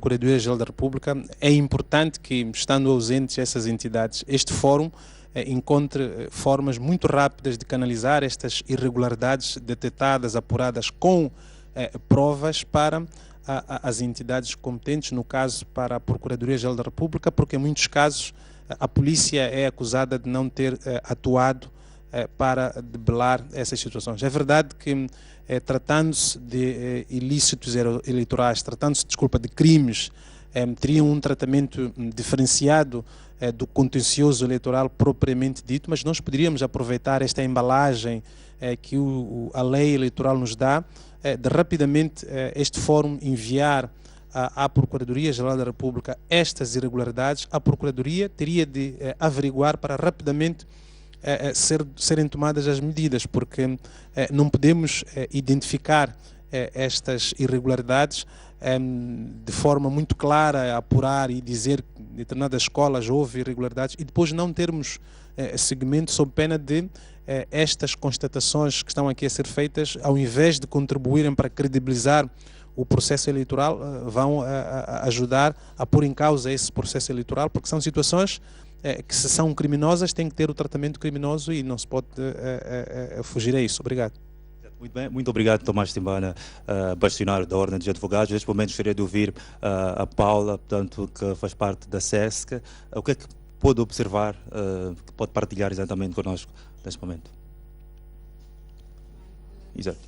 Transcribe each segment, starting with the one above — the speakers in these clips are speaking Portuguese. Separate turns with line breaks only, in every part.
Procuradoria-Geral da República, é importante que, estando ausentes essas entidades, este fórum encontre formas muito rápidas de canalizar estas irregularidades detectadas, apuradas com provas para as entidades competentes, no caso para a Procuradoria-Geral da República, porque em muitos casos a polícia é acusada de não ter atuado para debelar essas situações. É verdade que, tratando-se de ilícitos eleitorais, tratando-se, desculpa, de crimes, teriam um tratamento diferenciado do contencioso eleitoral propriamente dito, mas nós poderíamos aproveitar esta embalagem que a lei eleitoral nos dá, de rapidamente este fórum enviar à Procuradoria-Geral da República estas irregularidades. A Procuradoria teria de averiguar para rapidamente serem tomadas as medidas, porque não podemos identificar estas irregularidades de forma muito clara, apurar e dizer que em determinadas escolas houve irregularidades e depois não termos seguimento sob pena de estas constatações que estão aqui a ser feitas, ao invés de contribuírem para credibilizar o processo eleitoral, vão ajudar a pôr em causa esse processo eleitoral, porque são situações que, se são criminosas, têm que ter o tratamento criminoso e não se pode fugir a isso. Obrigado.
Muito bem, muito obrigado, Tomás Timbana, bastonário da Ordem dos Advogados. Neste momento gostaria de ouvir a Paula, portanto, que faz parte da SESC. O que é que pode observar, que pode partilhar exatamente connosco neste momento? Exato.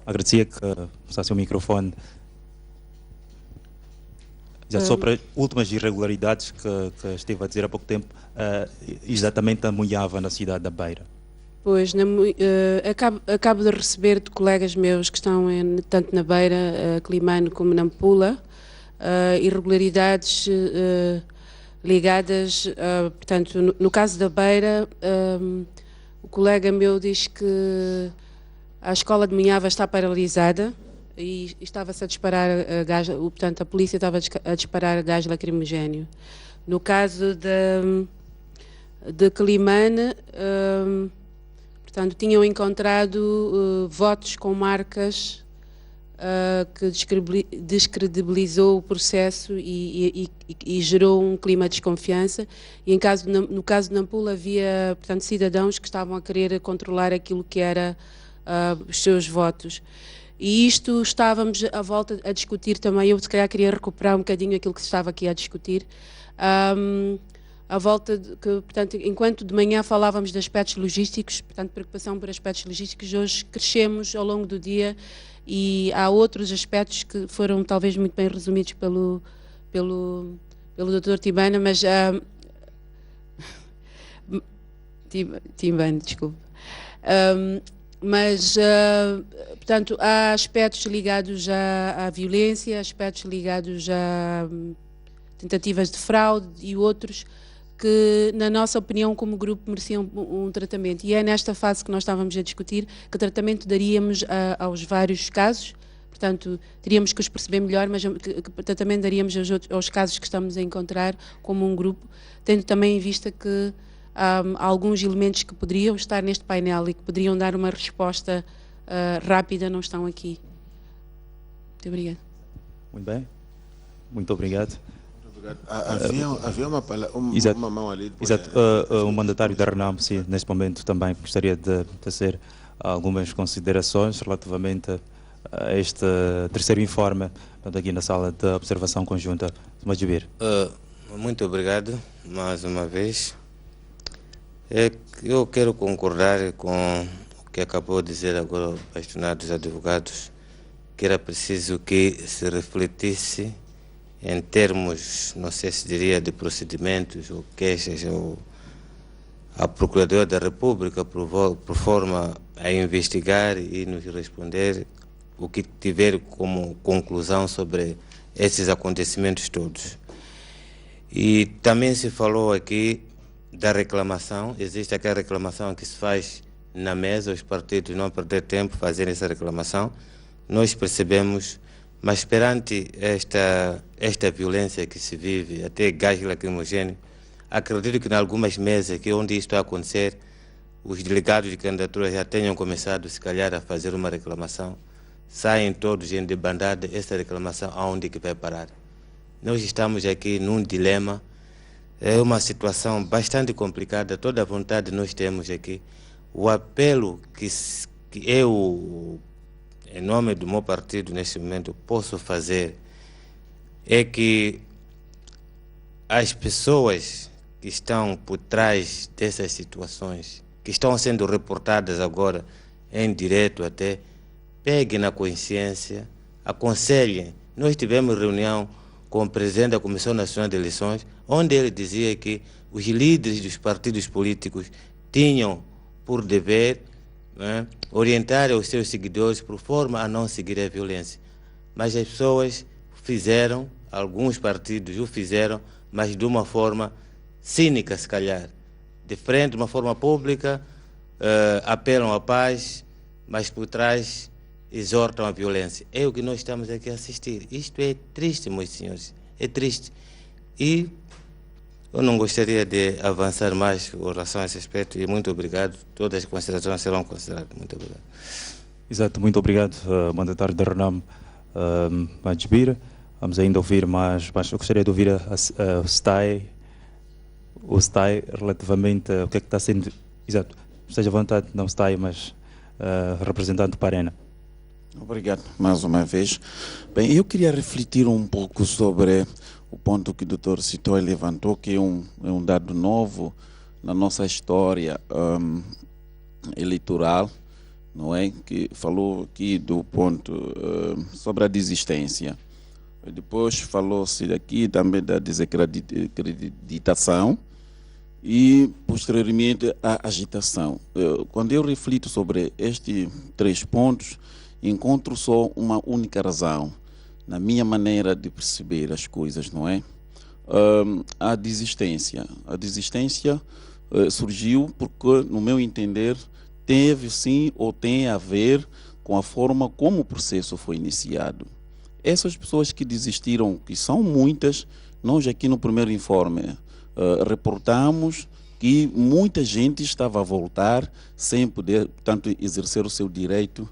Agradecia que passasse o microfone. Exato, sobre as últimas irregularidades que estive a dizer há pouco tempo, exatamente a Munhava, na cidade da Beira.
Pois, acabo de receber de colegas meus que estão tanto na Beira, Climane, como na Nampula, irregularidades ligadas, portanto, no caso da Beira, o colega meu diz que a escola de Munhava está paralisada e estava-se a disparar gás, portanto, a polícia estava a disparar gás lacrimogéneo. No caso de Climane, portanto, tinham encontrado votos com marcas que descredibilizou o processo e gerou um clima de desconfiança. E no caso de Nampula havia, portanto, cidadãos que estavam a querer controlar aquilo que era os seus votos. E isto estávamos à volta a discutir também. Eu, se calhar, queria recuperar um bocadinho aquilo que se estava aqui a discutir. À volta de que, portanto, enquanto de manhã falávamos de aspectos logísticos, portanto, preocupação por aspectos logísticos, hoje crescemos ao longo do dia e há outros aspectos que foram talvez muito bem resumidos pelo Dr. Timbana, mas Timbana, desculpe. Portanto, há aspectos ligados à violência, aspectos ligados a tentativas de fraude e outros que, na nossa opinião, como grupo, mereciam um tratamento. E é nesta fase que nós estávamos a discutir que tratamento daríamos aos vários casos. Portanto, teríamos que os perceber melhor, mas que tratamento daríamos aos casos que estamos a encontrar como um grupo, tendo também em vista que há alguns elementos que poderiam estar neste painel e que poderiam dar uma resposta rápida, não estão aqui. Muito obrigada.
Muito bem. Muito obrigado.
Havia uma mão ali.
Exato. O mandatário da RENAM, sim, neste momento também gostaria de fazer algumas considerações relativamente a este terceiro informe, aqui na sala de observação conjunta. Majubir.
Muito obrigado, mais uma vez. Eu quero concordar com o que acabou de dizer agora o bastonário dos advogados, que era preciso que se refletisse em termos, não sei se diria de procedimentos ou queixas, ou a Procuradoria da República por forma a investigar e nos responder o que tiver como conclusão sobre esses acontecimentos todos. E também se falou aqui da reclamação. Existe aquela reclamação que se faz na mesa, os partidos não perder tempo fazendo essa reclamação. Nós percebemos, mas perante esta violência que se vive, até gás lacrimogéneo, acredito que em algumas mesas que onde isto está a acontecer, os delegados de candidatura já tenham começado, se calhar, a fazer uma reclamação, saem todos em debandada, essa reclamação aonde que vai parar. nós estamos aqui num dilema, é uma situação bastante complicada, toda a vontade nós temos aqui. O apelo que eu, em nome do meu partido, neste momento, posso fazer é que as pessoas que estão por trás dessas situações, que estão sendo reportadas agora em direto até, peguem na consciência, aconselhem. Nós tivemos reunião com o presidente da Comissão Nacional de Eleições, onde ele dizia que os líderes dos partidos políticos tinham por dever, né, orientar os seus seguidores por forma a não seguir a violência. Mas as pessoas fizeram, alguns partidos o fizeram, mas de uma forma cínica, se calhar. De frente, de uma forma pública, apelam à paz, mas por trás exortam a violência. É o que nós estamos aqui a assistir. Isto é triste, meus senhores, é triste. E eu não gostaria de avançar mais com relação a esse aspecto e muito obrigado. Todas as considerações serão consideradas. Muito obrigado.
Exato, muito obrigado, mandatário da RENAM, Majbir. Vamos ainda ouvir mais. Eu gostaria de ouvir o STAI relativamente ao que é que está sendo. Exato, esteja à vontade, não STAI, mas representante para a ARENA.
Obrigado mais uma vez. Bem, eu queria refletir um pouco sobre o ponto que o doutor citou e levantou, que é um dado novo na nossa história eleitoral, não é? Que falou aqui do ponto sobre a desistência. Depois falou-se aqui também da desacreditação e, posteriormente, a agitação. Quando eu reflito sobre estes 3 pontos, encontro só uma única razão na minha maneira de perceber as coisas, não é? A desistência. A desistência surgiu porque, no meu entender, teve sim ou tem a ver com a forma como o processo foi iniciado. Essas pessoas que desistiram, que são muitas, nós aqui no primeiro informe reportamos que muita gente estava a voltar sem poder, portanto, exercer o seu direito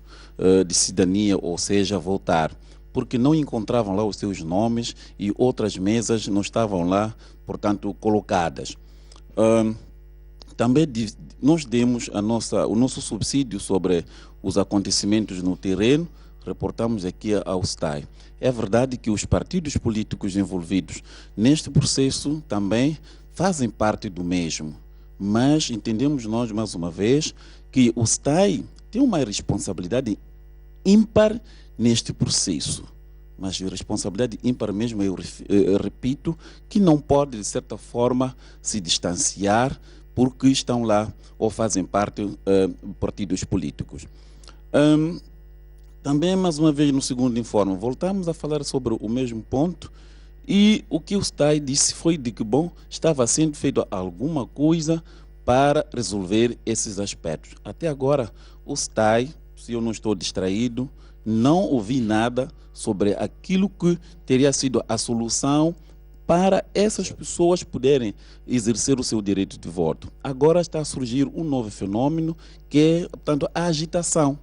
de cidadania, ou seja, votar, porque não encontravam lá os seus nomes e outras mesas não estavam lá, portanto, colocadas. Também nós demos o nosso subsídio sobre os acontecimentos no terreno, reportamos aqui ao STAI. É verdade que os partidos políticos envolvidos neste processo também fazem parte do mesmo, mas entendemos nós, mais uma vez, que o STAI tem uma responsabilidade ímpar neste processo. Mas a responsabilidade ímpar mesmo, eu repito, que não pode, de certa forma, se distanciar porque estão lá ou fazem parte de partidos políticos. Também, mais uma vez, no segundo informe, voltamos a falar sobre o mesmo ponto e o que o STAI disse foi de que, bom, estava sendo feito alguma coisa para resolver esses aspectos. Até agora, o STAI, se eu não estou distraído, não ouvi nada sobre aquilo que teria sido a solução para essas pessoas poderem exercer o seu direito de voto. Agora está a surgir um novo fenômeno que é, portanto, a agitação.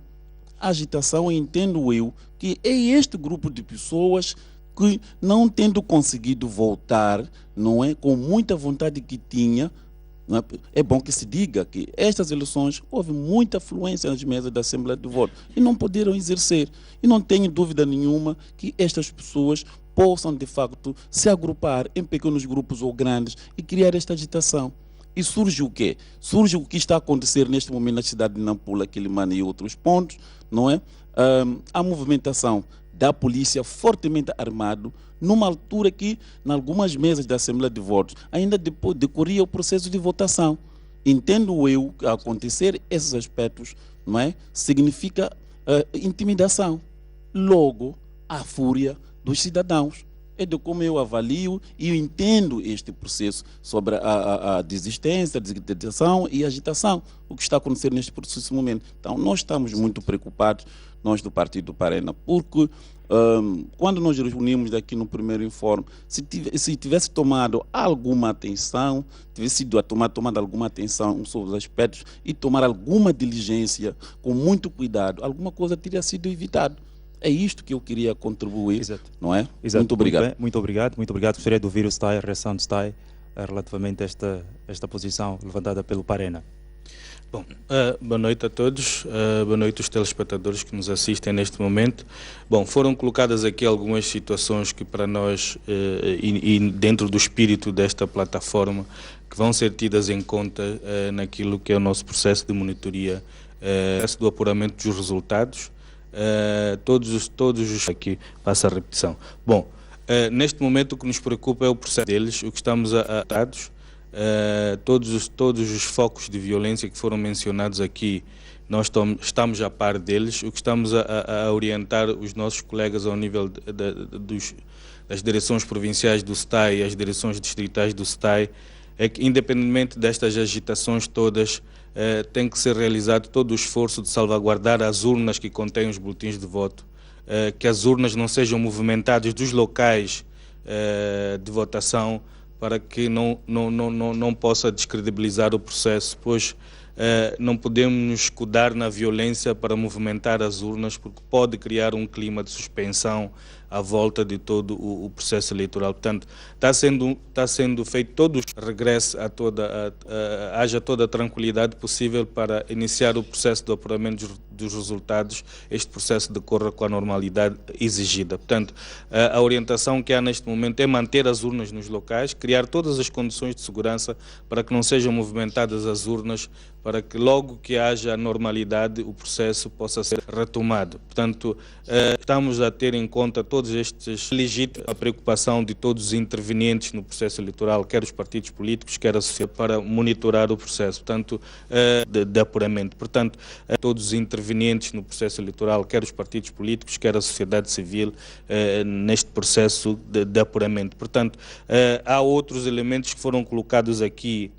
A agitação, entendo eu, que é este grupo de pessoas que, não tendo conseguido votar, não é, com muita vontade que tinha, é bom que se diga que estas eleições houve muita afluência nas mesas da Assembleia de Voto e não puderam exercer. E não tenho dúvida nenhuma que estas pessoas possam, de facto, se agrupar em pequenos grupos ou grandes e criar esta agitação. E surge o quê? Surge o que está a acontecer neste momento na cidade de Nampula, Quilimane e outros pontos, não é? A movimentação da polícia fortemente armado, numa altura que, em algumas mesas da Assembleia de Votos, ainda decorria o processo de votação. Entendo eu que acontecer esses aspectos, não é? Significa intimidação. Logo, a fúria dos cidadãos. É de como eu avalio e eu entendo este processo sobre a desistência, a desintegração e a agitação, o que está acontecendo neste processo momento. Então, nós estamos muito preocupados, nós do Partido Parena, porque quando nós reunimos aqui no primeiro informe, se tivesse tomado alguma atenção, tivesse sido tomado alguma atenção sobre os aspectos e tomar alguma diligência, com muito cuidado, alguma coisa teria sido evitada. é isto que eu queria contribuir,
Exato.
não é?
Exato.
Muito obrigado.
Bem, muito obrigado. Gostaria de ouvir o STAI, a reação do STAI relativamente a esta posição levantada pelo Parena.
Bom, boa noite a todos, boa noite aos telespectadores que nos assistem neste momento. Bom, foram colocadas aqui algumas situações que para nós, e dentro do espírito desta plataforma, que vão ser tidas em conta naquilo que é o nosso processo de monitoria, do apuramento dos resultados, todos os aqui, passa a repetição. Bom, neste momento o que nos preocupa é o processo deles, o que estamos dados. Todos os focos de violência que foram mencionados aqui, nós estamos a par deles. O que estamos a orientar os nossos colegas ao nível das direções provinciais do STAI e as direções distritais do STAI é que, independentemente destas agitações todas, tem que ser realizado todo o esforço de salvaguardar as urnas que contêm os boletins de voto, que as urnas não sejam movimentadas dos locais de votação, para que não possa descredibilizar o processo, pois não podemos nos escudar na violência para movimentar as urnas, porque pode criar um clima de suspensão à volta de todo o processo eleitoral. Portanto, está sendo feito todo o regresso haja toda a tranquilidade possível para iniciar o processo de apuramento dos resultados, este processo decorra com a normalidade exigida. Portanto, a orientação que há neste momento é manter as urnas nos locais, criar todas as condições de segurança para que não sejam movimentadas as urnas, para que logo que haja normalidade o processo possa ser retomado. Portanto, estamos a ter em conta todos estes legítima preocupação de todos os intervenientes no processo eleitoral, quer os partidos políticos, quer a sociedade, para monitorar o processo, portanto, de apuramento. Portanto, todos os intervenientes no processo eleitoral, quer os partidos políticos, quer a sociedade civil, neste processo de apuramento. Portanto, há outros elementos que foram colocados aqui,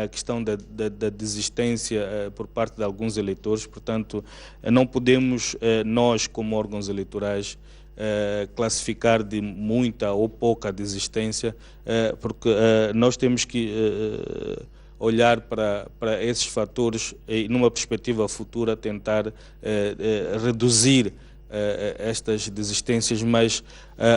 a questão da desistência por parte de alguns eleitores. Portanto, não podemos, nós como órgãos eleitorais, classificar de muita ou pouca desistência, porque nós temos que olhar para esses fatores e, numa perspectiva futura, tentar reduzir estas desistências, mas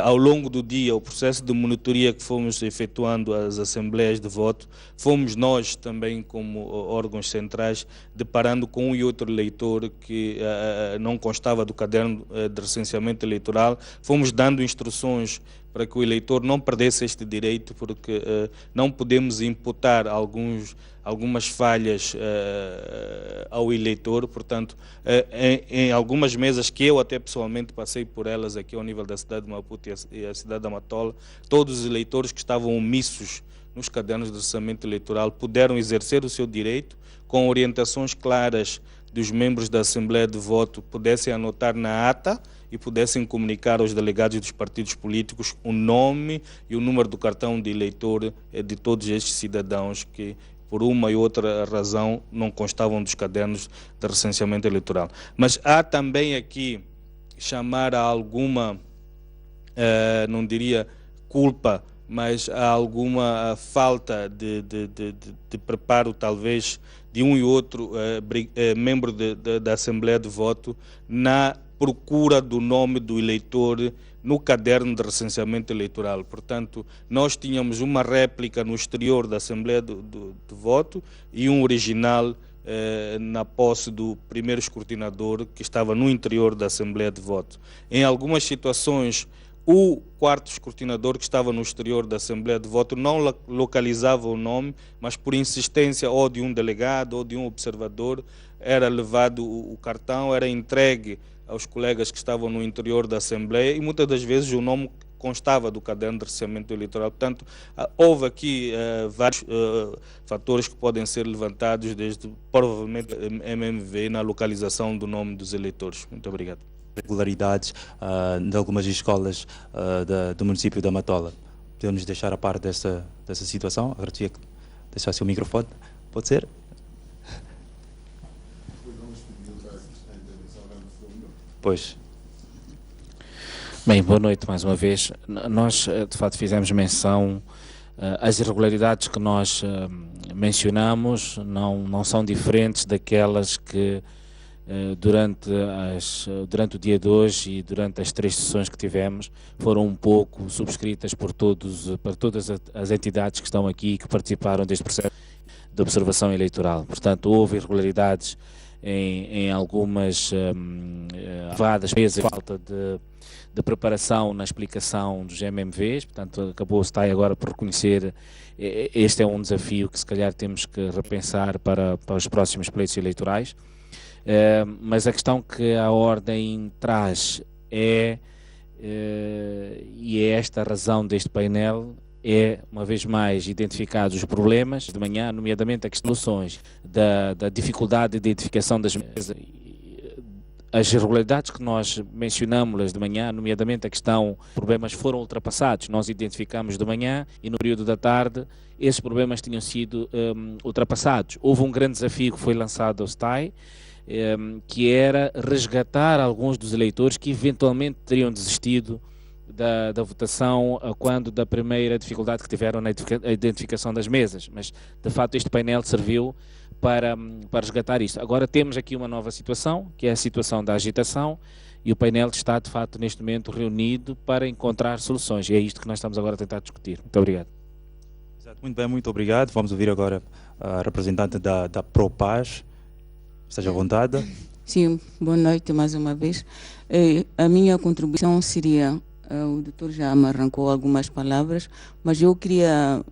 ao longo do dia, o processo de monitoria que fomos efetuando às assembleias de voto, fomos nós também, como órgãos centrais, deparando com um e outro eleitor que não constava do caderno de recenseamento eleitoral, fomos dando instruções para que o eleitor não perdesse este direito, porque não podemos imputar algumas falhas ao eleitor. Portanto, em algumas mesas que eu até pessoalmente passei por elas aqui ao nível da cidade de Maputo e a cidade da Matola, todos os eleitores que estavam omissos nos cadernos de orçamento eleitoral puderam exercer o seu direito com orientações claras dos membros da Assembleia de Voto, pudessem anotar na ata e pudessem comunicar aos delegados dos partidos políticos o nome e o número do cartão de eleitor de todos estes cidadãos que, por uma e outra razão, não constavam dos cadernos de recenseamento eleitoral. Mas há também aqui chamar a alguma, não diria culpa, mas há alguma falta de preparo, talvez, de um e outro membro da Assembleia de Voto na procura do nome do eleitor no caderno de recenseamento eleitoral. Portanto, nós tínhamos uma réplica no exterior da Assembleia de Voto e um original na posse do primeiro escrutinador que estava no interior da Assembleia de Voto. Em algumas situações, o quarto escrutinador que estava no exterior da Assembleia de Voto não localizava o nome, mas por insistência ou de um delegado ou de um observador, era levado o cartão, era entregue aos colegas que estavam no interior da Assembleia e muitas das vezes o nome constava do caderno de recenseamento eleitoral. Portanto, houve aqui vários fatores que podem ser levantados, desde provavelmente MMV na localização do nome dos eleitores. Muito obrigado.
Regularidades de algumas escolas do município da Matola. Podemos deixar a par dessa situação? Agradecia que deixasse o microfone. Pode ser? Pois.
Bem, boa noite mais uma vez. Nós, de facto, fizemos menção às irregularidades que nós mencionamos, não são diferentes daquelas que durante o dia de hoje e durante as 3 sessões que tivemos, foram um pouco subscritas por todas as entidades que estão aqui e que participaram deste processo de observação eleitoral. Portanto, houve irregularidades em algumas vadas, falta de preparação na explicação dos MMVs, portanto acabou o STAI agora por reconhecer este é um desafio que se calhar temos que repensar para os próximos pleitos eleitorais, mas a questão que a ordem traz e é esta a razão deste painel, é, uma vez mais, identificados os problemas de manhã, nomeadamente as soluções da dificuldade de identificação das mesas. As irregularidades que nós mencionamos de manhã, nomeadamente a questão, problemas foram ultrapassados, nós identificamos de manhã e no período da tarde esses problemas tinham sido ultrapassados. Houve um grande desafio que foi lançado ao STAI, que era resgatar alguns dos eleitores que eventualmente teriam desistido da votação quando da primeira dificuldade que tiveram na identificação das mesas, mas de facto este painel serviu para resgatar isto. Agora temos aqui uma nova situação, que é a situação da agitação, e o painel está de facto neste momento reunido para encontrar soluções, e é isto que nós estamos agora a tentar discutir. Muito obrigado.
Exato, muito bem, muito obrigado. Vamos ouvir agora a representante da ProPaz. Esteja à vontade.
Sim, boa noite mais uma vez. A minha contribuição seria, o doutor já me arrancou algumas palavras, mas eu queria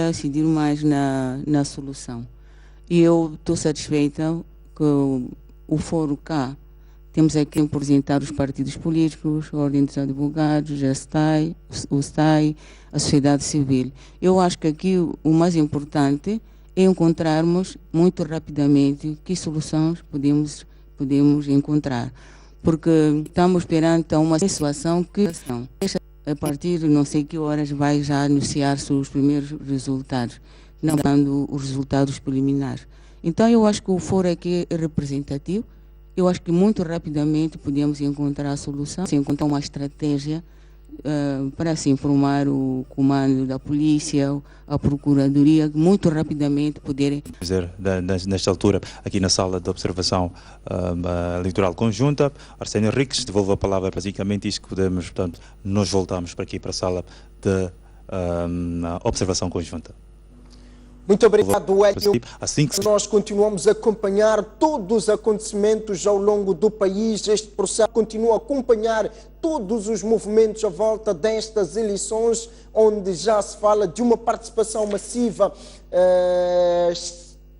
incidir mais na solução. E eu estou satisfeita que o Fórum cá, temos aqui a representar os partidos políticos, a Ordem dos Advogados, a STAI, o STAI, a sociedade civil. Eu acho que aqui o mais importante é encontrarmos muito rapidamente que soluções podemos encontrar. Porque estamos perante uma situação que, a partir de não sei que horas, vai já anunciar seus primeiros resultados, não dando os resultados preliminares. Então, eu acho que o fórum aqui é representativo. Eu acho que muito rapidamente podemos encontrar a solução, encontrar uma estratégia para se informar o comando da polícia, a procuradoria, muito rapidamente poderem...
Nesta altura, aqui na sala de observação eleitoral conjunta, Arsénio Henriques, devolvo a palavra, basicamente isto que podemos, portanto, nós voltamos para aqui, para a sala de observação conjunta.
Muito obrigado, Hélio.
Assim que
nós continuamos a acompanhar todos os acontecimentos ao longo do país. Este processo continua a acompanhar todos os movimentos à volta destas eleições, onde já se fala de uma participação massiva.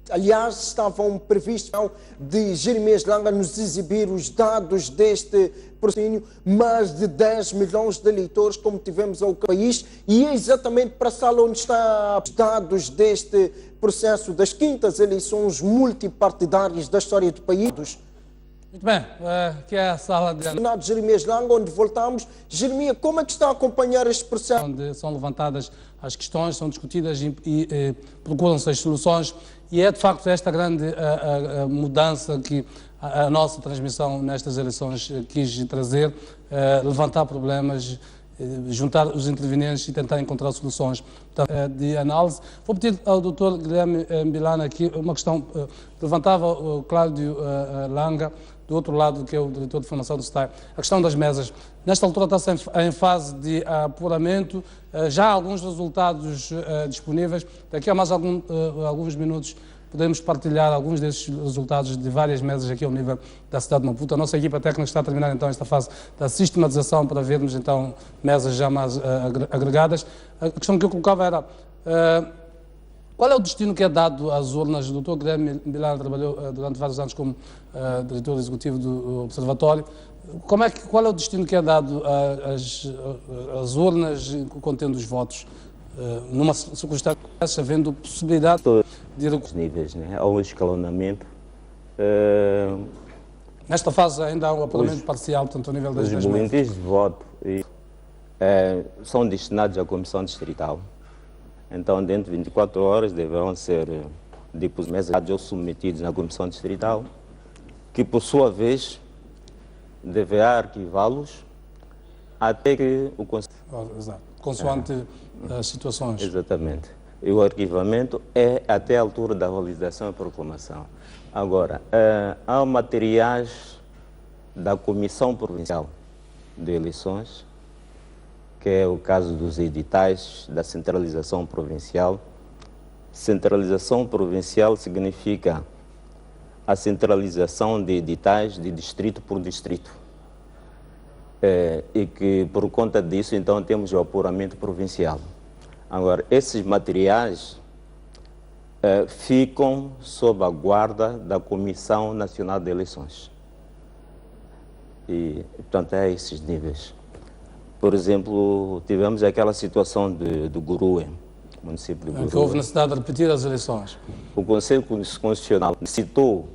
Aliás, estavam previstos de Jeremias Langa nos exibir os dados deste procedimento, mais de 10 milhões de eleitores, como tivemos ao país, e é exatamente para a sala onde estão os dados deste processo das 5ª eleições multipartidárias da história do país.
Muito bem, que é a sala de
Jeremias Langa, onde voltamos. Jeremias, como é que está a acompanhar este processo?
Onde são levantadas as questões, são discutidas e procuram-se as soluções, e é de facto esta grande mudança que a nossa transmissão nestas eleições quis trazer, levantar problemas, juntar os intervenientes e tentar encontrar soluções de análise. Vou pedir ao Dr. Guilherme Mbilana aqui uma questão, levantava o Cláudio Langa, do outro lado, que é o diretor de formação do STAI, a questão das mesas. Nesta altura está-se em fase de apuramento, já há alguns resultados disponíveis. Daqui a mais alguns minutos podemos partilhar alguns desses resultados de várias mesas aqui ao nível da cidade de Maputo. A nossa equipa técnica está a terminar então esta fase da sistematização para vermos então mesas já mais agregadas. A questão que eu colocava era... qual é o destino que é dado às urnas? O Dr. Guilherme Mbilana trabalhou durante vários anos como diretor executivo do Observatório. Qual é o destino que é dado às urnas contendo os votos? Numa circunstância, havendo possibilidade de ir a
níveis, né? Há um escalonamento.
Nesta fase ainda há um apuramento parcial, portanto, ao nível das mesas.
Os boletins de voto são destinados à Comissão Distrital. Então, dentro de 24 horas, deverão ser depositados ou submetidos na Comissão Distrital, que, por sua vez, deverá arquivá-los até que o Conselho...
Exato. Consoante as situações.
Exatamente. E o arquivamento é até a altura da validação e proclamação. Agora, há materiais da Comissão Provincial de Eleições, que é o caso dos editais da centralização provincial. Centralização provincial significa a centralização de editais de distrito por distrito. E que, por conta disso, então, temos o apuramento provincial. Agora, esses materiais ficam sob a guarda da Comissão Nacional de Eleições. E, portanto, é esses níveis. Por exemplo, tivemos aquela situação do Gurue, município de Gurue.
Que houve necessidade de repetir as eleições.
O Conselho Constitucional citou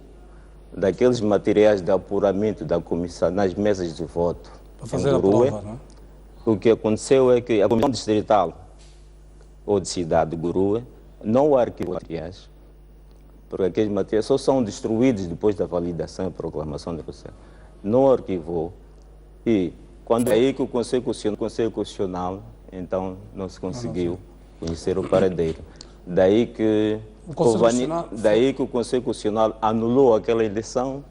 daqueles materiais de apuramento da comissão nas mesas de voto
para fazer
em Gurue.
A prova, não é?
O que aconteceu é que a Comissão Distrital ou de cidade de Gurue não arquivou materiais, porque aqueles materiais só são destruídos depois da validação e proclamação do Conselho. Não arquivou e quando é aí que o Conselho Constitucional, então, não se conseguiu conhecer o paradeiro. Daí que o Conselho Constitucional anulou aquela eleição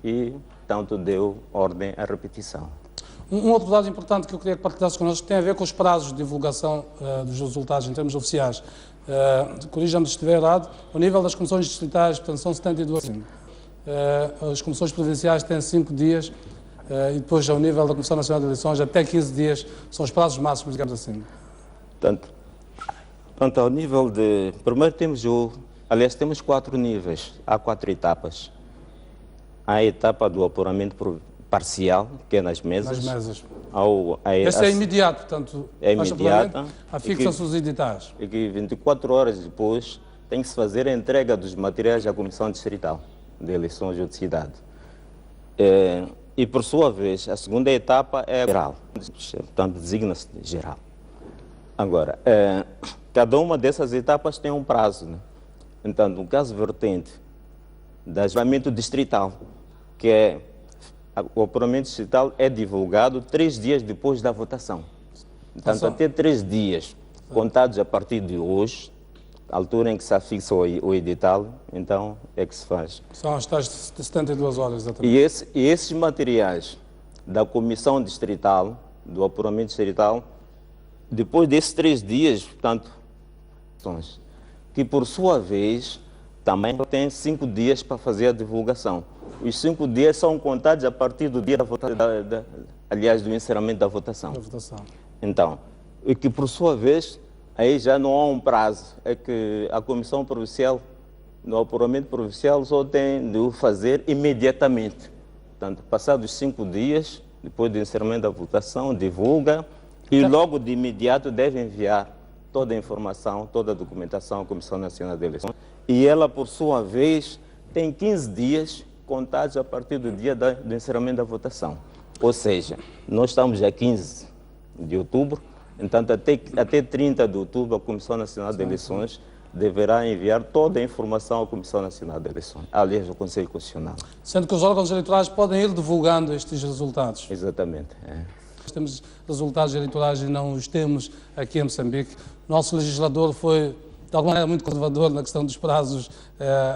e, tanto, deu ordem à repetição.
Um outro dado importante que eu queria que partilhasse connosco tem a ver com os prazos de divulgação dos resultados em termos oficiais. Corrija-me se estiver errado, ao nível das comissões distritais, portanto, são 72. As comissões provinciais têm 5 dias e depois, ao nível da Comissão Nacional de Eleições, até 15 dias são os prazos máximos, digamos assim.
Portanto, ao nível de... Primeiro temos aliás, temos 4 níveis, há 4 etapas. Há a etapa do apuramento parcial, que é nas mesas.
Esse é imediato, portanto,
é imediata.
Afixam-se os editais.
E que 24 horas depois tem que se fazer a entrega dos materiais à Comissão Distrital de Eleições ou de Cidade. E, por sua vez, a segunda etapa é geral, portanto, designa-se geral. Agora, cada uma dessas etapas tem um prazo, né? Então, no caso vertente do apuramento distrital, que é o apuramento distrital é divulgado 3 dias depois da votação. Portanto, até 3 dias contados a partir de hoje, a altura em que se afixa o edital, então é que se faz.
São as tais de 72 horas, exatamente.
E esses materiais da Comissão Distrital, do apuramento distrital, depois desses 3 dias, portanto, que por sua vez também tem 5 dias para fazer a divulgação. Os 5 dias são contados a partir do dia da votação, aliás, do encerramento da votação. Então, e que por sua vez, aí já não há um prazo, é que a Comissão Provincial, no apuramento provincial, só tem de o fazer imediatamente. Portanto, passados 5 dias, depois do encerramento da votação, divulga e logo de imediato deve enviar toda a informação, toda a documentação à Comissão Nacional de Eleições. E ela, por sua vez, tem 15 dias contados a partir do dia do encerramento da votação. Ou seja, nós estamos a 15 de outubro, então até 30 de outubro a Comissão Nacional de Eleições deverá enviar toda a informação à Comissão Nacional de Eleições, aliás, ao Conselho Constitucional.
Sendo que os órgãos eleitorais podem ir divulgando estes resultados.
Exatamente.
Nós temos resultados eleitorais e não os temos aqui em Moçambique. Nosso legislador foi, de alguma maneira, muito conservador na questão dos prazos,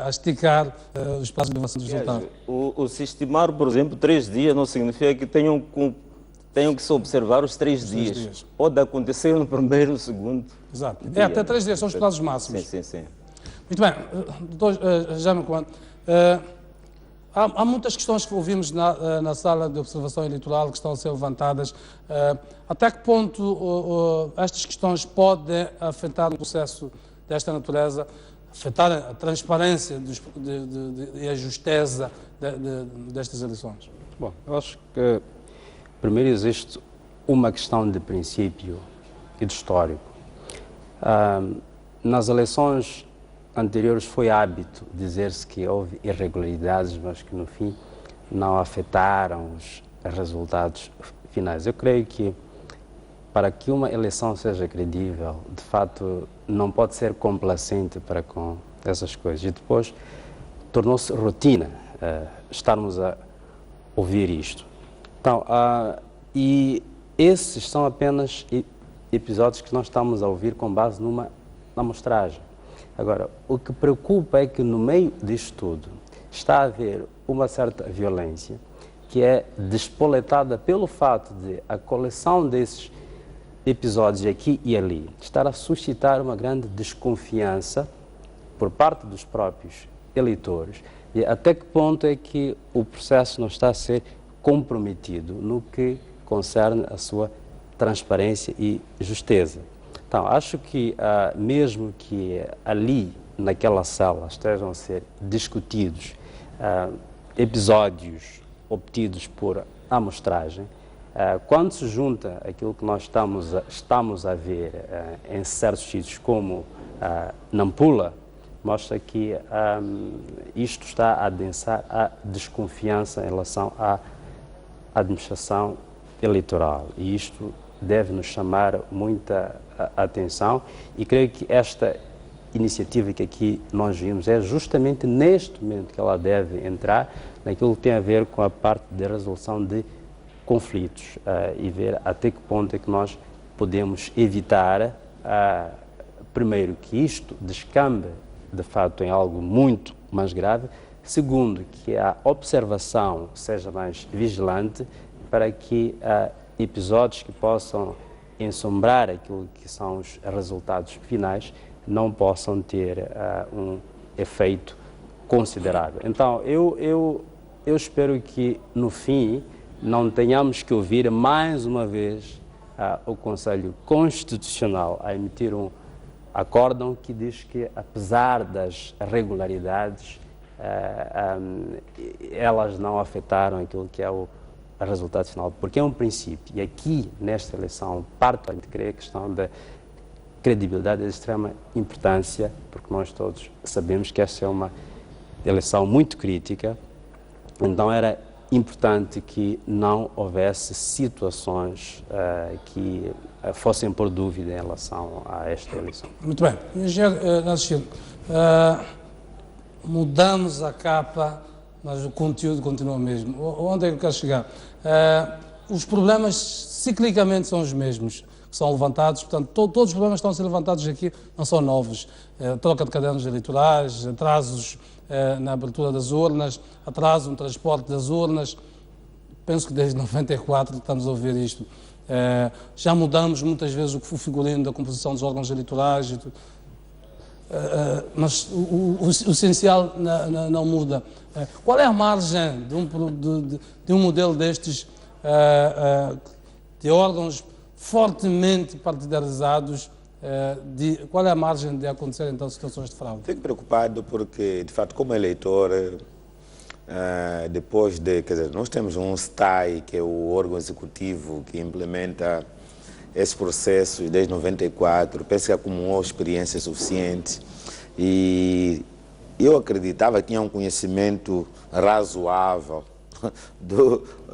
a esticar os prazos de divulgação dos resultados.
O se estimar, por exemplo, 3 dias não significa que tenham que se observar os 3 dias. Pode acontecer no primeiro, no segundo.
Exato. Dia. Até 3 dias são os prazos máximos.
Sim.
Muito bem. Doutor Jaime Comando, há muitas questões que ouvimos na sala de observação eleitoral que estão a ser levantadas. Até que ponto estas questões podem afetar o processo desta natureza, afetar a transparência e a justeza destas eleições?
Bom, eu acho que primeiro existe uma questão de princípio e de histórico. Nas eleições anteriores foi hábito dizer-se que houve irregularidades, mas que no fim não afetaram os resultados finais. Eu creio que para que uma eleição seja credível, de fato, não pode ser complacente para com essas coisas. E depois tornou-se rotina estarmos a ouvir isto. Então, e esses são apenas episódios que nós estamos a ouvir com base numa amostragem. Agora, o que preocupa é que no meio disto tudo está a haver uma certa violência que é despoletada pelo fato de a coleção desses episódios aqui e ali estar a suscitar uma grande desconfiança por parte dos próprios eleitores. E até que ponto é que o processo não está a ser comprometido no que concerne a sua transparência e justeza. Então, acho que mesmo que ali, naquela sala, estejam a ser discutidos episódios obtidos por amostragem, quando se junta aquilo que nós estamos a ver em certos sítios, como Nampula, mostra que isto está a adensar a desconfiança em relação à administração eleitoral. E isto deve nos chamar muita atenção, e creio que esta iniciativa que aqui nós vimos é justamente neste momento que ela deve entrar naquilo que tem a ver com a parte da resolução de conflitos e ver até que ponto é que nós podemos evitar, primeiro, que isto descambe de fato em algo muito mais grave, segundo, que a observação seja mais vigilante para que episódios que possam ensombrar aquilo que são os resultados finais não possam ter um efeito considerável. Então, eu espero que, no fim, não tenhamos que ouvir mais uma vez o Conselho Constitucional a emitir um acórdão que diz que, apesar das irregularidades, elas não afetaram aquilo que é o resultado final, porque é um princípio. E aqui, nesta eleição, particularmente, creio que a questão da credibilidade é de extrema importância, porque nós todos sabemos que esta é uma eleição muito crítica, então era importante que não houvesse situações que fossem por dúvida em relação a esta eleição.
Muito bem. Engenheiro Nascimento, mudamos a capa, mas o conteúdo continua o mesmo. Onde é que eu quero chegar? Os problemas ciclicamente são os mesmos que são levantados, portanto, todos os problemas que estão a ser levantados aqui não são novos. Troca de cadernos eleitorais, atrasos na abertura das urnas, atraso no transporte das urnas. Penso que desde 94 estamos a ouvir isto. Já mudamos muitas vezes o figurino da composição dos órgãos eleitorais, e tudo. Mas o essencial não muda. Qual é a margem de um modelo destes, de órgãos fortemente partidarizados, qual é a margem de acontecer então situações de fraude?
Fico preocupado porque, de fato, como eleitor, depois de, quer dizer, nós temos um STAI, que é o órgão executivo que implementa esse processo desde 94, penso que acumulou experiência suficiente e eu acreditava que tinha um conhecimento razoável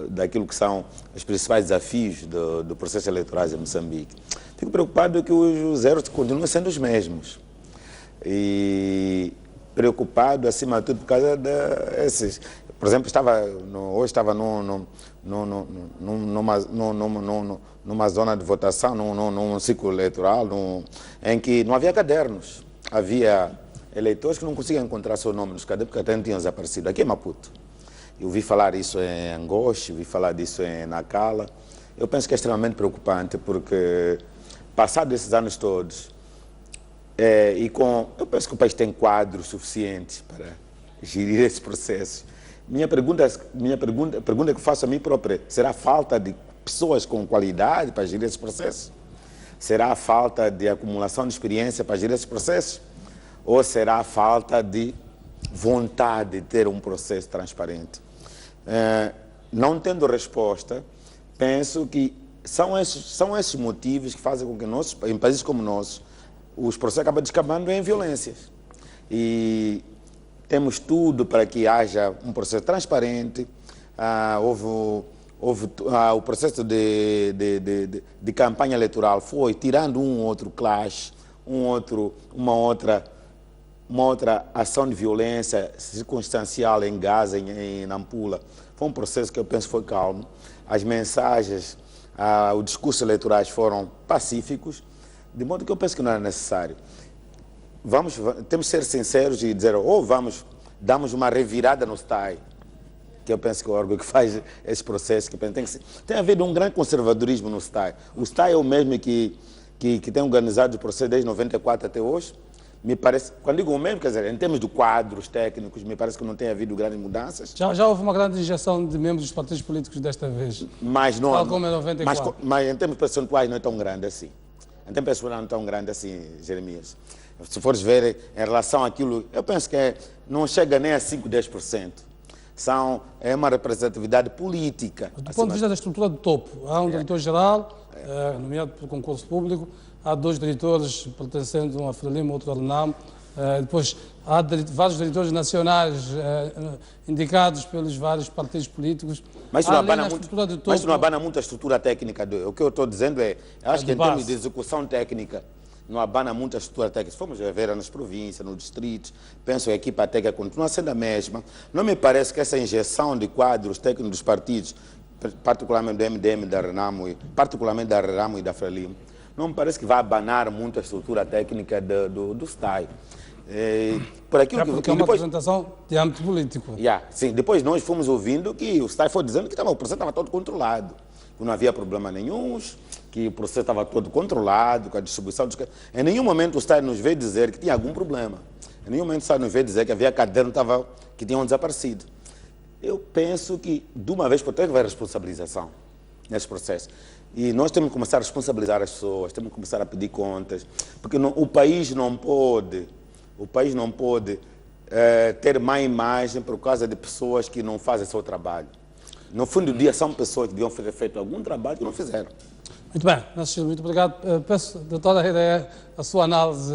daquilo que são os principais desafios do processo eleitoral em Moçambique. Fico preocupado que os erros continuam sendo os mesmos e preocupado, acima de tudo, por causa desses. Por exemplo, hoje estava numa zona de votação, num ciclo eleitoral, em que não havia cadernos. Havia eleitores que não conseguiam encontrar seu nome nos cadernos, porque até não tinham desaparecido. Aqui em Maputo. Eu ouvi falar isso em Angoche, ouvi falar disso em Nacala. Eu penso que é extremamente preocupante, porque, passados esses anos todos, eu penso que o país tem quadros suficientes para gerir esse processo. A pergunta que faço a mim própria, será a falta de pessoas com qualidade para gerir esse processo? Será a falta de acumulação de experiência para gerir esse processo? Ou será a falta de vontade de ter um processo transparente? Não tendo resposta, penso que são esses motivos que fazem com que em países como o nosso, os processos acabam descambando em violências. E temos tudo para que haja um processo transparente. Houve o processo de campanha eleitoral foi tirando um outro clash, uma outra ação de violência circunstancial em Gaza, em Nampula. Foi um processo que eu penso foi calmo. As mensagens, os discursos eleitorais foram pacíficos, de modo que eu penso que não era necessário. temos que ser sinceros e dizer, damos uma revirada no STAI, que eu penso que é o órgão que faz esse processo, que tem havido um grande conservadorismo no STAI. O STAI é o mesmo que tem organizado o processo desde 94 até hoje. Me parece, quando digo o mesmo, quer dizer, em termos de quadros técnicos, me parece que não tem havido grandes mudanças.
Já houve uma grande injeção de membros dos partidos políticos desta vez.
Mas não,
tal como em 94.
Mas em termos percentuais não é tão grande assim. Em termos percentuais não é tão grande assim, Jeremias. Se fores ver em relação àquilo, eu penso que não chega nem a 5, 10%. É uma representatividade política.
Do ponto de vista da estrutura de topo, há um diretor-geral, nomeado pelo concurso público, há 2 diretores pertencendo um a Frelimo, outro a Renamo, depois há vários diretores nacionais indicados pelos vários partidos políticos.
Mas isso não abana muito a estrutura técnica. O que eu estou dizendo acho que em termos de execução técnica, não abana muito a estrutura técnica. Se formos ver nas províncias, nos distritos, penso que a equipa técnica continua sendo a mesma. Não me parece que essa injeção de quadros técnicos dos partidos, particularmente do MDM, da Renamo, particularmente da Renamo e da Frelimo, não me parece que vai abanar muito a estrutura técnica do STAI.
Por aquilo porque é uma apresentação de âmbito político.
Sim, depois nós fomos ouvindo que o STAI foi dizendo que o processo estava todo controlado, que não havia problema nenhum, que o processo estava todo controlado, com a distribuição dos... Em nenhum momento o STAI nos veio dizer que tinha algum problema. Em nenhum momento o STAI nos veio dizer que havia cadernos que tinham desaparecido. Eu penso que, de uma vez por todas, vai haver responsabilização nesse processo. E nós temos que começar a responsabilizar as pessoas, temos que começar a pedir contas, porque o país não pode ter má imagem por causa de pessoas que não fazem seu trabalho. No fim do dia, são pessoas que deviam ter feito algum trabalho que não fizeram.
Muito bem, Nascimento, muito obrigado. Peço, doutora Rida, a sua análise.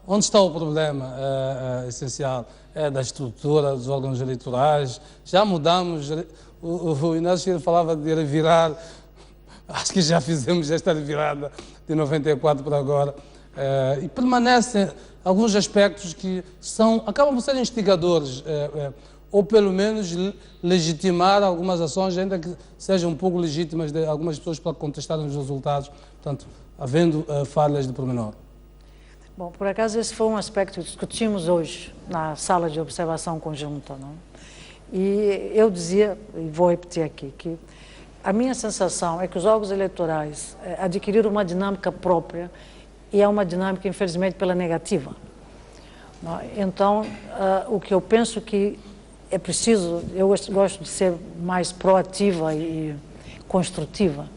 Onde está o problema essencial? É da estrutura dos órgãos eleitorais? Já mudamos, o Inácio falava de revirar. Acho que já fizemos esta revirada de 94 para agora. E permanecem alguns aspectos que acabam por ser instigadores, ou pelo menos legitimar algumas ações, ainda que sejam um pouco legítimas de algumas pessoas para contestarem os resultados, portanto, havendo falhas de pormenor.
Bom, por acaso esse foi um aspecto que discutimos hoje na sala de observação conjunta, não? E eu dizia, e vou repetir aqui, que a minha sensação é que os órgãos eleitorais adquiriram uma dinâmica própria e é uma dinâmica, infelizmente, pela negativa. Então, o que eu penso que é preciso, eu gosto de ser mais proativa e construtiva,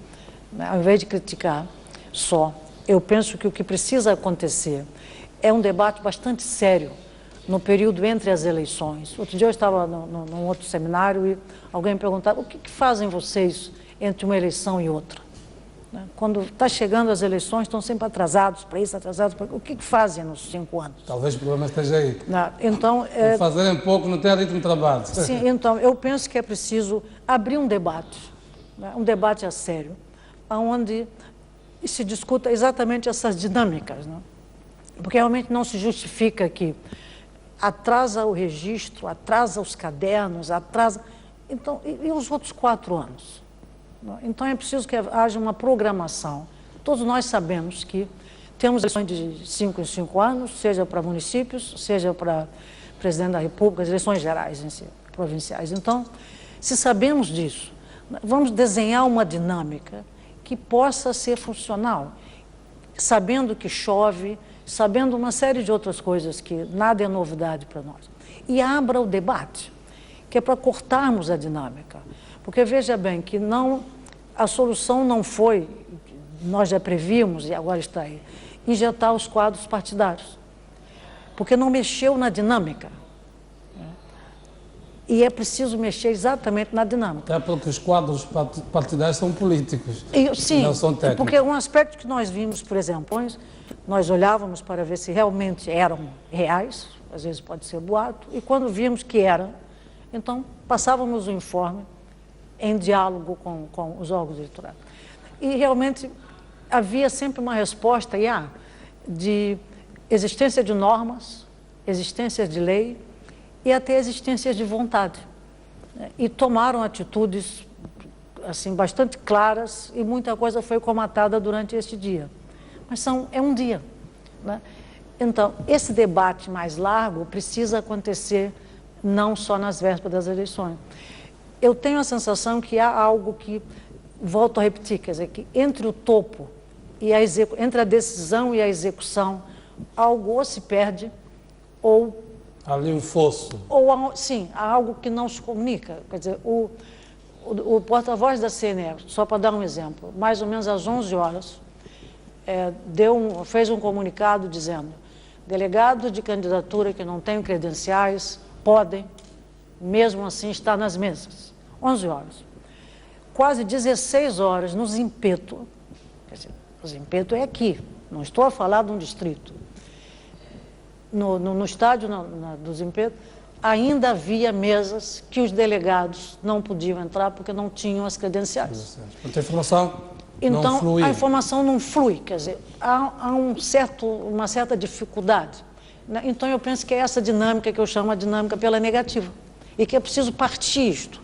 né? Ao invés de criticar só, eu penso que o que precisa acontecer é um debate bastante sério no período entre as eleições. Outro dia eu estava num outro seminário e alguém me perguntava o que fazem vocês entre uma eleição e outra? Quando está chegando as eleições, estão sempre atrasados para isso, atrasados para... O que fazem nos 5 anos?
Talvez o problema esteja aí.
Então,
fazerem pouco não tem ritmo de trabalho.
Sim, então, eu penso que é preciso abrir um debate, um debate a sério, onde se discuta exatamente essas dinâmicas, porque realmente não se justifica que atrasa o registro, atrasa os cadernos, atrasa... Então, e os outros 4 anos? Então é preciso que haja uma programação. Todos nós sabemos que temos eleições de 5 em 5 anos, seja para municípios, seja para presidente da República, as eleições gerais em si, provinciais. Então, se sabemos disso, vamos desenhar uma dinâmica que possa ser funcional, sabendo que chove, sabendo uma série de outras coisas que nada é novidade para nós. E abra o debate, que é para cortarmos a dinâmica. Porque veja bem que a solução não foi, nós já prevíamos e agora está aí, injetar os quadros partidários. Porque não mexeu na dinâmica. E é preciso mexer exatamente na dinâmica.
Até porque os quadros partidários são políticos,
sim,
não são técnicos.
Porque um aspecto que nós vimos, por exemplo, nós olhávamos para ver se realmente eram reais, às vezes pode ser boato, e quando vimos que eram, então passávamos o informe em diálogo com os órgãos eleitorais. E realmente havia sempre uma resposta de existência de normas, existência de lei e até existência de vontade. E tomaram atitudes assim, bastante claras e muita coisa foi comatada durante este dia. Mas é um dia. Né? Então, esse debate mais largo precisa acontecer não só nas vésperas das eleições. Eu tenho a sensação que há algo que, volto a repetir, quer dizer, que entre o topo e entre a decisão e a execução, algo ou se perde ou...
Ali um fosso.
Ou, sim, há algo que não se comunica. Quer dizer, o porta-voz da CNE, só para dar um exemplo, mais ou menos às 11 horas, fez um comunicado dizendo: delegados de candidatura que não têm credenciais podem, mesmo assim, estar nas mesas. 11 horas. Quase 16 horas no Zimpeto. Quer dizer, o Zimpeto é aqui, não estou a falar de um distrito. No estádio do Zimpeto, ainda havia mesas que os delegados não podiam entrar porque não tinham as credenciais.
Então, a informação
então,
não flui.
A informação não flui, quer dizer, há uma certa dificuldade. Então, eu penso que é essa dinâmica que eu chamo a dinâmica pela negativa, e que é preciso partir isto.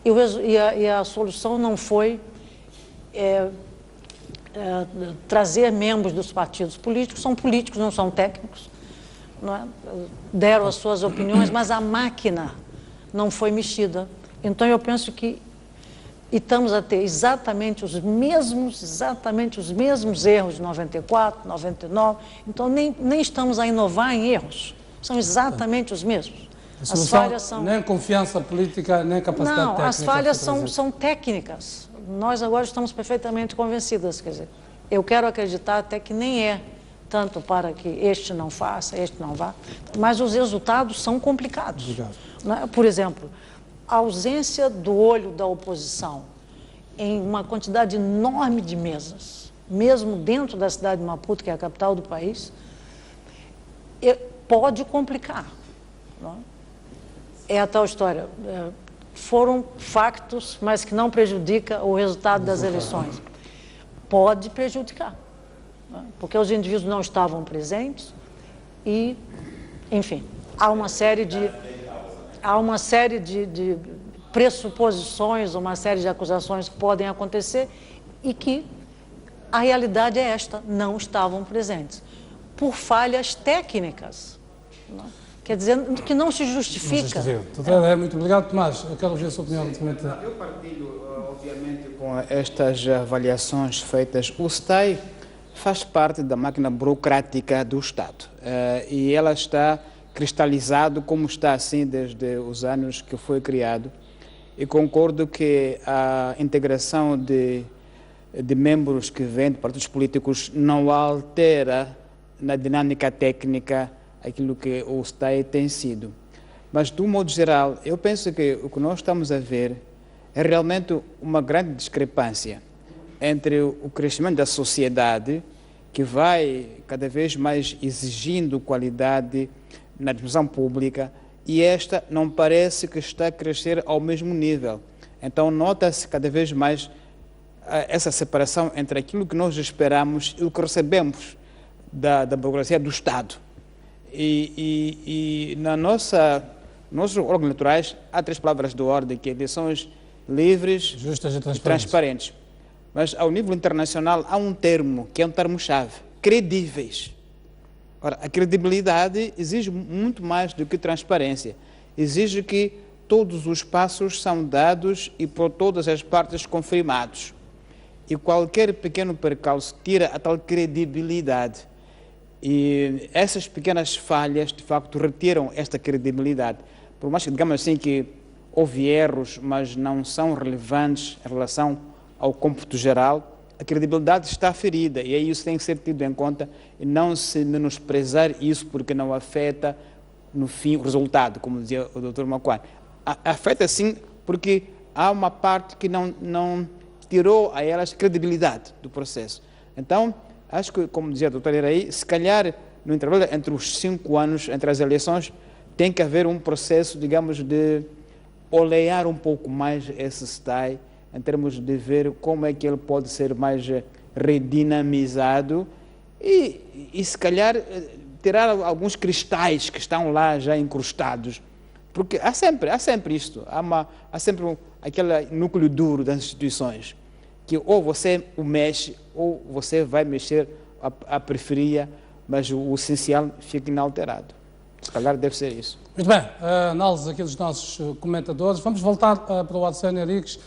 E a solução não foi trazer membros dos partidos políticos, são políticos, não são técnicos, não é? Deram as suas opiniões, mas a máquina não foi mexida. Então, eu penso que estamos a ter exatamente os mesmos erros de 94, 99, então nem estamos a inovar em erros, são exatamente os mesmos.
As falhas são... Nem confiança política, nem capacidade técnica.
Não, as falhas são técnicas. Nós agora estamos perfeitamente convencidas, quer dizer, eu quero acreditar até que nem é tanto para que este não faça, este não vá, mas os resultados são complicados. Obrigado. Por exemplo, a ausência do olho da oposição em uma quantidade enorme de mesas, mesmo dentro da cidade de Maputo, que é a capital do país, pode complicar. Não? É a tal história. Foram factos, mas que não prejudica o resultado das eleições. Pode prejudicar, não? Porque os indivíduos não estavam presentes e, enfim, há uma série de pressuposições, uma série de acusações que podem acontecer e que a realidade é esta, não estavam presentes, por falhas técnicas. Não? Quer dizer, que não se justifica.
Muito obrigado, Tomás. Eu quero ouvir a sua opinião.
Eu partilho, obviamente, com estas avaliações feitas. O STAI faz parte da máquina burocrática do Estado e ela está cristalizado como está assim desde os anos que foi criado. E concordo que a integração de membros que vêm de partidos políticos não altera na dinâmica técnica aquilo que o STAI tem sido. Mas, de um modo geral, eu penso que o que nós estamos a ver é realmente uma grande discrepância entre o crescimento da sociedade, que vai cada vez mais exigindo qualidade na administração pública, e esta não parece que está a crescer ao mesmo nível. Então, nota-se cada vez mais essa separação entre aquilo que nós esperamos e o que recebemos da burocracia do Estado. E nos órgãos eleitorais há 3 palavras de ordem, que é eleições livres, justas e transparentes. Mas, ao nível internacional, há um termo, que é um termo-chave: credíveis. Ora, a credibilidade exige muito mais do que transparência. Exige que todos os passos são dados e por todas as partes confirmados. E qualquer pequeno percalço tira a tal credibilidade. E essas pequenas falhas, de facto, retiram esta credibilidade. Por mais que, digamos assim, que houve erros, mas não são relevantes em relação ao cômputo geral, a credibilidade está ferida, e aí isso tem que ser tido em conta e não se menosprezar isso porque não afeta, no fim, o resultado, como dizia o Dr. Macuane. Afeta sim porque há uma parte que não tirou a elas credibilidade do processo. Então, acho que, como dizia o Dr. Iraí, se calhar no intervalo entre os 5 anos, entre as eleições, tem que haver um processo, digamos, de olear um pouco mais esse STAI, em termos de ver como é que ele pode ser mais redinamizado e se calhar tirar alguns cristais que estão lá já incrustados, porque há sempre isto, há sempre aquele núcleo duro das instituições, que ou você o mexe ou você vai mexer a periferia mas o essencial fica inalterado. Se calhar deve ser isso.
Muito bem, análise aqui dos nossos comentadores. Vamos voltar para o Arsénio Henriques,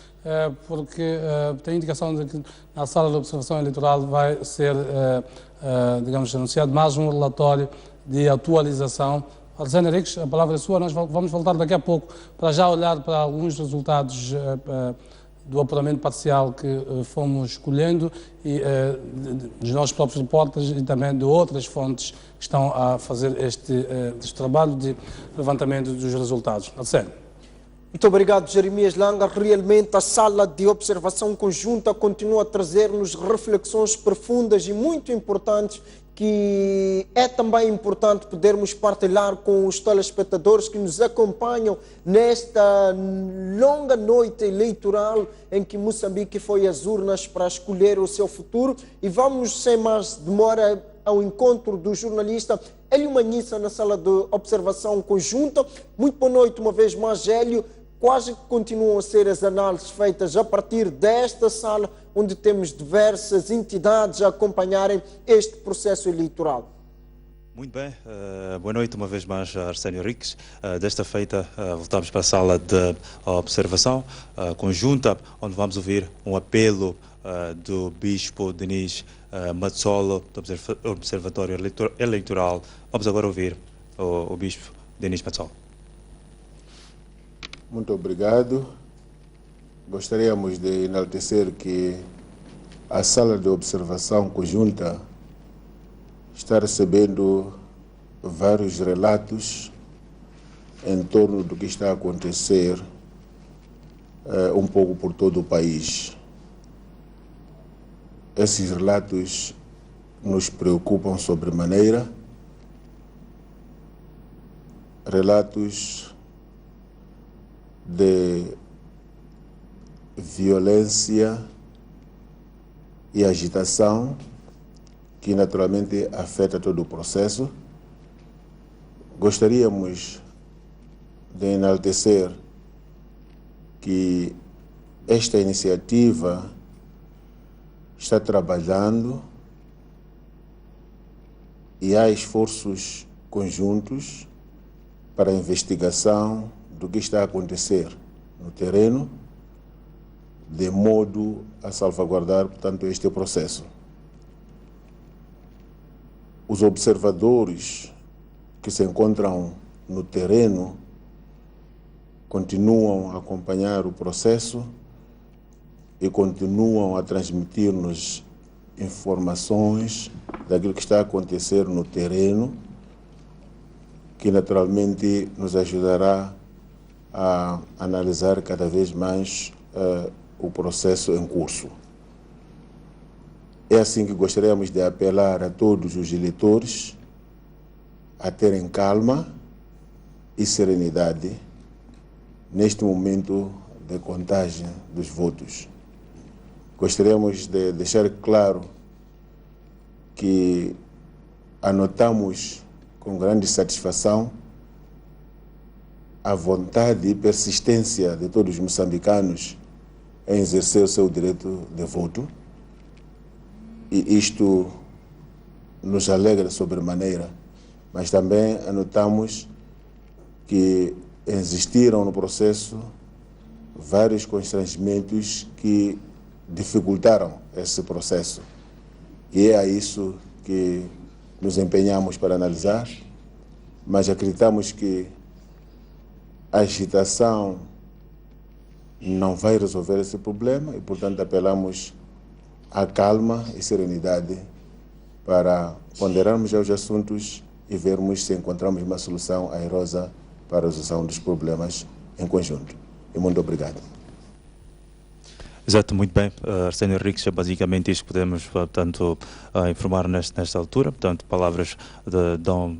porque tem indicação de que na sala de observação eleitoral vai ser, digamos, anunciado mais um relatório de atualização. Arsénio Henriques, a palavra é sua. Nós vamos voltar daqui a pouco para já olhar para alguns resultados do apuramento parcial que fomos escolhendo e dos nossos próprios repórteres e também de outras fontes que estão a fazer este trabalho de levantamento dos resultados. Arsénio.
Muito obrigado, Jeremias Langa. Realmente a sala de observação conjunta continua a trazer-nos reflexões profundas e muito importantes, que é também importante podermos partilhar com os telespectadores que nos acompanham nesta longa noite eleitoral em que Moçambique foi às urnas para escolher o seu futuro. E vamos, sem mais demora, ao encontro do jornalista Hélio Manhissa na sala de observação conjunta. Muito boa noite uma vez mais, Hélio. Quais continuam a ser as análises feitas a partir desta sala, onde temos diversas entidades a acompanharem este processo eleitoral?
Muito bem, boa noite uma vez mais, Arsénio Henriques. Desta feita, voltamos para a sala de observação conjunta, onde vamos ouvir um apelo do Bispo Denis Matsolo, do Observatório Eleitoral. Vamos agora ouvir o Bispo Denis Matsolo.
Muito obrigado. Gostaríamos de enaltecer que a sala de observação conjunta está recebendo vários relatos em torno do que está a acontecer um pouco por todo o país. Esses relatos nos preocupam sobremaneira. Relatos de violência e agitação que naturalmente afeta todo o processo. Gostaríamos de enaltecer que esta iniciativa está trabalhando e há esforços conjuntos para a investigação do que está a acontecer no terreno, de modo a salvaguardar, portanto, este processo. Os observadores que se encontram no terreno continuam a acompanhar o processo e continuam a transmitir-nos informações daquilo que está a acontecer no terreno, que naturalmente nos ajudará a analisar cada vez mais o processo em curso. É assim que gostaríamos de apelar a todos os eleitores a terem calma e serenidade neste momento de contagem dos votos. Gostaríamos de deixar claro que anotamos com grande satisfação a vontade e persistência de todos os moçambicanos em exercer o seu direito de voto, e isto nos alegra sobremaneira, mas também anotamos que existiram no processo vários constrangimentos que dificultaram esse processo, e é a isso que nos empenhamos para analisar, mas acreditamos que a agitação não vai resolver esse problema e, portanto, apelamos à calma e serenidade para ponderarmos os assuntos e vermos se encontramos uma solução airosa para a resolução dos problemas em conjunto. E muito obrigado.
Exato, muito bem. Arsénio Henriques, é basicamente isto que podemos, portanto, informar nesta altura. Portanto, palavras de Dom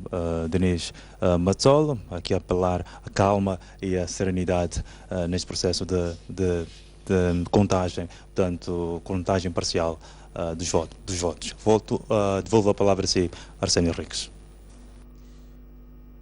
Denis Matsolo, aqui a apelar à calma e à serenidade neste processo de contagem, portanto, contagem parcial dos votos. Devolvo a palavra a si, Arsénio Henriques.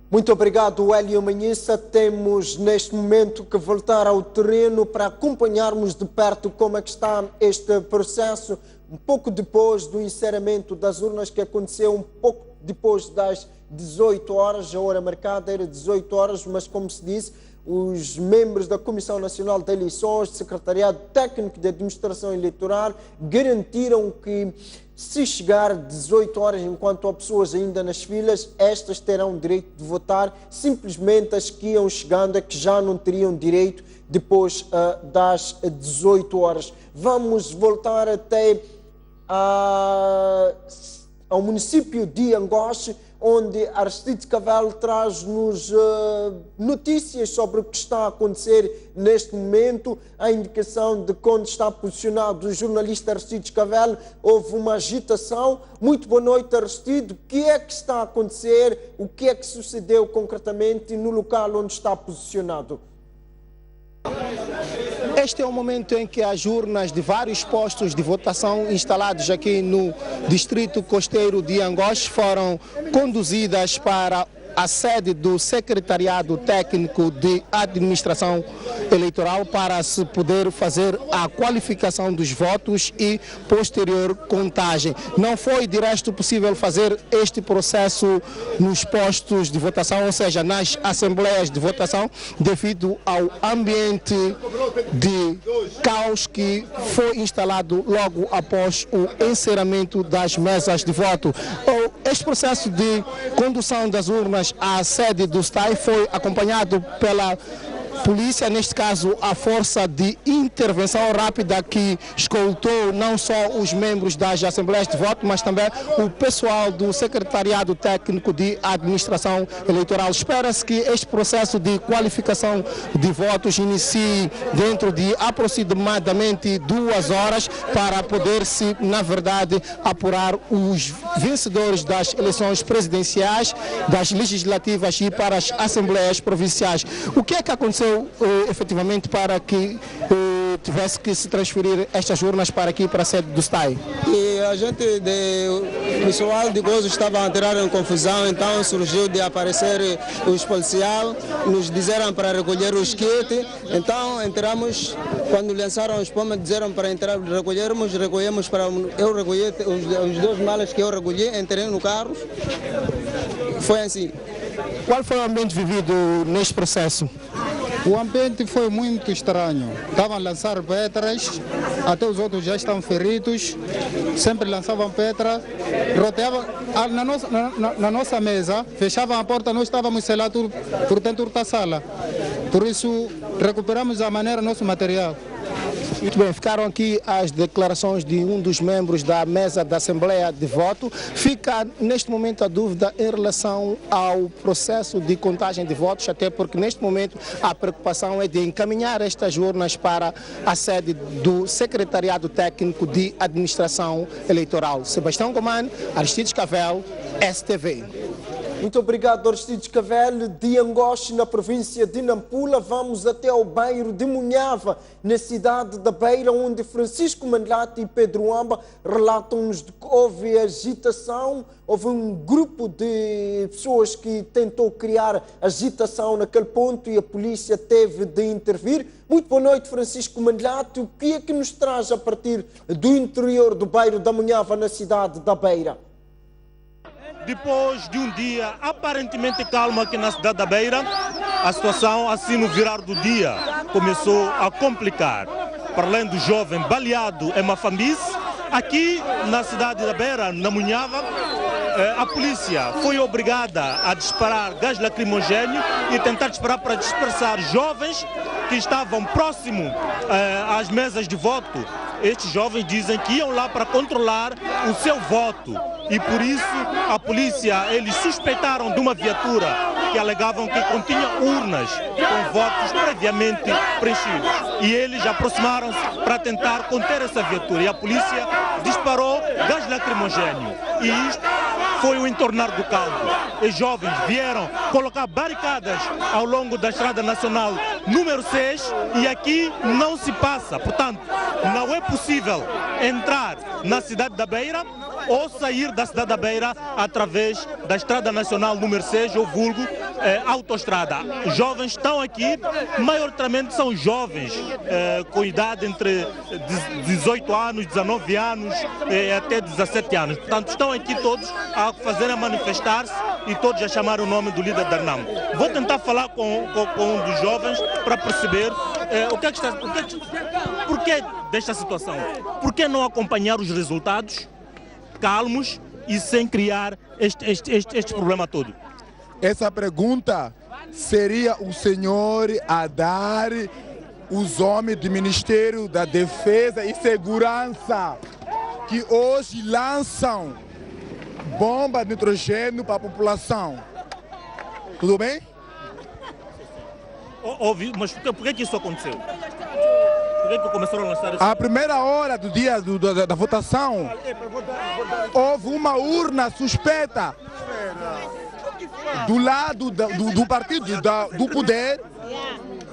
Muito obrigado, Hélio Manhissa. Temos neste momento que voltar ao terreno para acompanharmos de perto como é que está este processo, um pouco depois do encerramento das urnas, que aconteceu um pouco depois das 18 horas, a hora marcada era 18 horas, mas como se disse, os membros da Comissão Nacional de Eleições, do Secretariado Técnico de Administração Eleitoral, garantiram que se chegar 18 horas, enquanto há pessoas ainda nas filas, estas terão direito de votar, simplesmente as que iam chegando é que já não teriam direito depois das 18 horas. Vamos voltar até ao município de Angoche, onde Aristides Cavelo traz-nos notícias sobre o que está a acontecer neste momento. A indicação de quando está posicionado o jornalista Aristides Cavelo, houve uma agitação. Muito boa noite, Aristides. O que é que está a acontecer? O que é que sucedeu concretamente no local onde está posicionado?
Este é o momento em que as urnas de vários postos de votação instalados aqui no distrito costeiro de Angoche foram conduzidas para a sede do Secretariado Técnico de Administração Eleitoral para se poder fazer a qualificação dos votos e posterior contagem. Não foi de resto possível fazer este processo nos postos de votação, ou seja, nas assembleias de votação, devido ao ambiente de caos que foi instalado logo após o encerramento das mesas de voto. Este processo de condução das urnas à sede do STAI foi acompanhado pela polícia, neste caso a força de intervenção rápida que escoltou não só os membros das assembleias de voto, mas também o pessoal do Secretariado Técnico de Administração Eleitoral. Espera-se que este processo de qualificação de votos inicie dentro de aproximadamente 2 horas para poder-se, na verdade, apurar os vencedores das eleições presidenciais, das legislativas e para as assembleias provinciais. O que é que aconteceu efetivamente para que tivesse que se transferir estas urnas para aqui, para a sede do STAI?
E a gente, o pessoal de Gozo estava a entrar em confusão, então surgiu de aparecer os policiais, nos disseram para recolher os kits, então entramos, quando lançaram os pombos, disseram para entrar, recolhemos para, eu recolhi os 2 malas que eu recolhi, entrei no carro, foi assim.
Qual foi o ambiente vivido neste processo?
O ambiente foi muito estranho. Estavam a lançar pedras, até os outros já estão feridos, sempre lançavam pedra, roteavam na nossa mesa, fechavam a porta, nós estávamos selados por dentro da sala. Por isso, recuperamos a maneira nosso material.
Muito bem, ficaram aqui as declarações de um dos membros da mesa da Assembleia de Voto. Fica neste momento a dúvida em relação ao processo de contagem de votos, até porque neste momento a preocupação é de encaminhar estas urnas para a sede do Secretariado Técnico de Administração Eleitoral. Sebastião Goman, Aristides Cavelo, STV.
Muito obrigado, Aristides Cavelo, de Angoche, na província de Nampula. Vamos até ao bairro de Munhava, na cidade da Beira, onde Francisco Manlati e Pedro Amba relatam-nos de que houve agitação. Houve um grupo de pessoas que tentou criar agitação naquele ponto e a polícia teve de intervir. Muito boa noite, Francisco Manlati. O que é que nos traz a partir do interior do bairro da Munhava, na cidade da Beira?
Depois de um dia aparentemente calmo aqui na cidade da Beira, a situação, assim no virar do dia, começou a complicar. Para além do jovem baleado em Mafambice, aqui na cidade da Beira, na Munhava, a polícia foi obrigada a disparar gás lacrimogéneo e tentar disparar para dispersar jovens que estavam próximos às mesas de voto. Estes jovens dizem que iam lá para controlar o seu voto e por isso a polícia, eles suspeitaram de uma viatura que alegavam que continha urnas com votos previamente preenchidos e eles aproximaram-se para tentar conter essa viatura e a polícia disparou gás lacrimogéneo e isto foi o entornar do caldo. Os jovens vieram colocar barricadas ao longo da Estrada Nacional número 6 e aqui não se passa. Portanto, não é possível entrar na cidade da Beira ou sair da cidade da Beira através da Estrada Nacional número 6, ou vulgo autoestrada. Os jovens estão aqui, maioritariamente são jovens com idade entre 18 anos, 19 anos até 17 anos. Portanto, estão aqui todos a fazer a manifestar-se e todos já chamaram o nome do líder da Renamo. Vou tentar falar com um dos jovens para perceber por que desta situação. Por que não acompanhar os resultados calmos e sem criar este problema todo?
Essa pergunta seria o senhor a dar os homens do Ministério da Defesa e Segurança que hoje lançam bomba de nitrogênio para a população. Tudo bem?
Mas por que isso aconteceu? Por que começaram a lançar isso?
A primeira hora do dia da votação, houve uma urna suspeita do lado do partido do poder,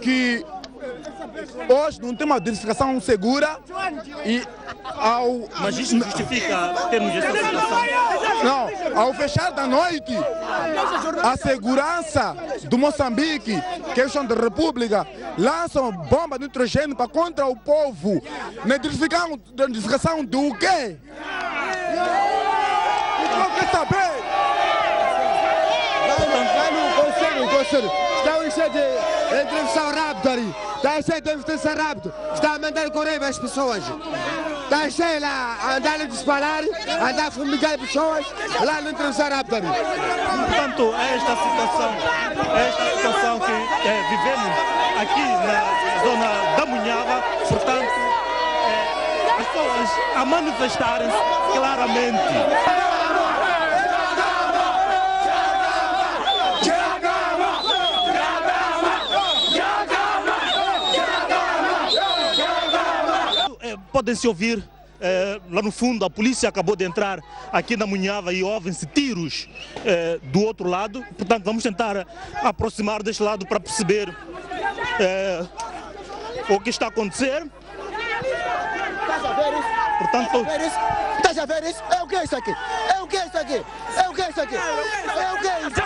que hoje não tem uma identificação segura e
Mas isso justifica termos essa situação?
Não, ao fechar da noite, a segurança do Moçambique, que é o da República, lançam bomba de nitrogênio para contra o povo. Na identificação do quê? Não quer saber? Conselho, está a encher de entrevista rápida ali. Está a encher de entrevista rápida. Está a mandar correr para as pessoas. Está a encher lá, a andar a disparar, a andar a fumigar pessoas, lá no entrevista rápida ali.
Portanto, é esta situação que vivemos aqui na zona da Munhava. Portanto, as pessoas a manifestarem-se claramente. Podem-se ouvir lá no fundo, a polícia acabou de entrar aqui na Munhava e ouvem-se tiros do outro lado. Portanto, vamos tentar aproximar deste lado para perceber o que está a acontecer. Portanto,
estás a ver isso? É o que é isso aqui? É o que é isso aqui? É o que é isso aqui? É o que é isso?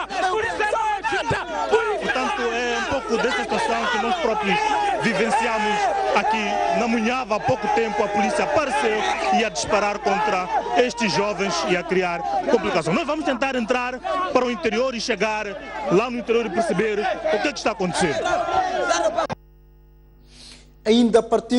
Portanto, é um pouco dessa situação que nós próprios vivenciamos aqui na Munhava. Há pouco tempo a polícia apareceu e a disparar contra estes jovens e a criar complicações. Nós vamos tentar entrar para o interior e chegar lá no interior e perceber o que é que está acontecendo.
Ainda a partir